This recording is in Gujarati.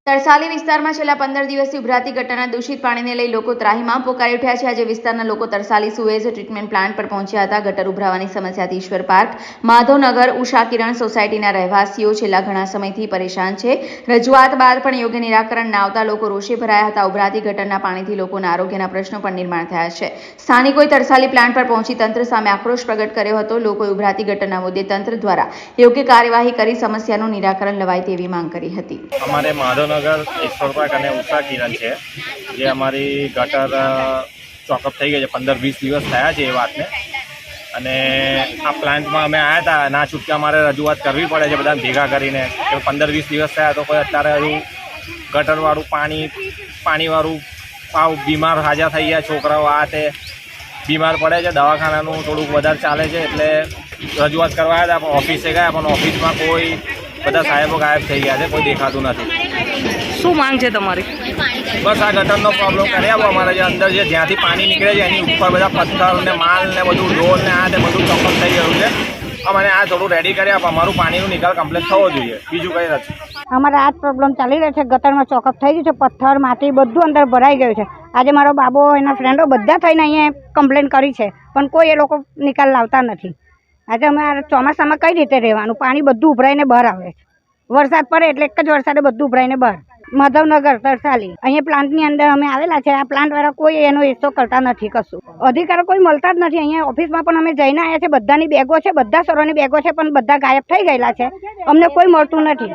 તરસાલી વિસ્તારમાં છેલ્લા 15 દિવસથી ઉભરાતી ગટરના દૂષિત પાણીને લઈ લોકો ત્રાહિમામ પોકારી ઉઠ્યા છે। આજે વિસ્તારના લોકો તરસાલી સુએજ ટ્રીટમેન્ટ પ્લાન્ટ પર પહોંચ્યા હતા। ગટર ઉભરાવાની સમસ્યાથી ઈશ્વર પાર્ક, માધવનગર, ઉષા કિરણ સોસાયટીના રહેવાસીઓ છેલ્લા ઘણા સમયથી પરેશાન છે। રજૂઆત બાદ પણ યોગ્ય નિરાકરણ ના આવતા લોકો રોષે ભરાયા હતા। ઉભરાતી ગટરના પાણીથી લોકોના આરોગ્યના પ્રશ્નો પણ નિર્માણ થયા છે। સ્થાનિકોએ તરસાલી પ્લાન્ટ પર પહોંચી તંત્ર સામે આક્રોશ પ્રગટ કર્યો હતો। લોકોએ ઉભરાતી ગટરના મુદ્દે તંત્ર દ્વારા યોગ્ય કાર્યવાહી કરી સમસ્યાનું નિરાકરણ લવાય તેવી માંગ કરી હતી। અમારે માધવનગર ઈશ્વર પાર્ક અને ઉષા કિરણ છે, જે અમારી ગટર ચોકઅપ થઈ ગઈ છે। 15-20 દિવસ થયા છે એ વાતને, અને આ પ્લાન્ટમાં અમે આવ્યા હતા। ના છૂટકે અમારે રજૂઆત કરવી પડે છે બધાને ભેગા કરીને કે 15-20 દિવસ થયા તો કોઈ અત્યારે હજુ ગટરવાળું પાણીવાળું બીમાર હાજર થઈ ગયા છોકરાઓ, આ તે બીમાર પડે છે। દવાખાનાનું થોડુંક વધારે ચાલે છે એટલે રજૂઆત કરવા આવ્યા હતા, પણ ઓફિસે ગયા, પણ ઓફિસમાં કોઈ બધા સાહેબો ગાયબ થઈ ગયા છે, કોઈ દેખાતું નથી। શું માંગ છે તમારી? બસ આ ગટરનો પ્રોબ્લેમ કરી આપો। અમારે જે અંદર જ્યાંથી પાણી નીકળે છે એની ઉપર બધા પથ્થર ને માલ ને બધું ઢોર ને આ તે બધું ચોખ્ખું થઈ ગયું છે। અમને આ થોડું રેડી કરી આપો। અમારું પાણીનો નિકાલ કમ્પ્લીટ થવો જોઈએ, બીજું કંઈ નથી। અમારે આ જ પ્રોબ્લેમ ચાલી રહ્યો છે। ગટરમાં ચોકઅપ થઈ ગયું છે, પથ્થર માટી બધું અંદર ભરાઈ ગયું છે। આજે મારો બાબો, એના ફ્રેન્ડો બધા થઈને અહીંયા કમ્પ્લેન કરી છે, પણ કોઈ એ લોકો નિકાલ લાવતા નથી। આજે અમે આ ચોમાસામાં કઈ રીતે રહેવાનું? પાણી બધું ઉભરાઈને બહાર આવે છે। વરસાદ પડે એટલે એક જ વરસાદે બધું ઉભરાઈને બહાર। માધવનગર તરસાલી અહીંયા પ્લાન્ટની અંદર અમે આવેલા છે। આ પ્લાન્ટવાળા કોઈ એનો હિસ્સો કરતા નથી, કશું અધિકારો કોઈ મળતા જ નથી। અહીંયા ઓફિસમાં પણ અમે જઈને આવ્યા છે, બધાની બેગો છે, બધા સરોની બેગો છે, પણ બધા ગાયબ થઈ ગયેલા છે, અમને કોઈ મળતું નથી।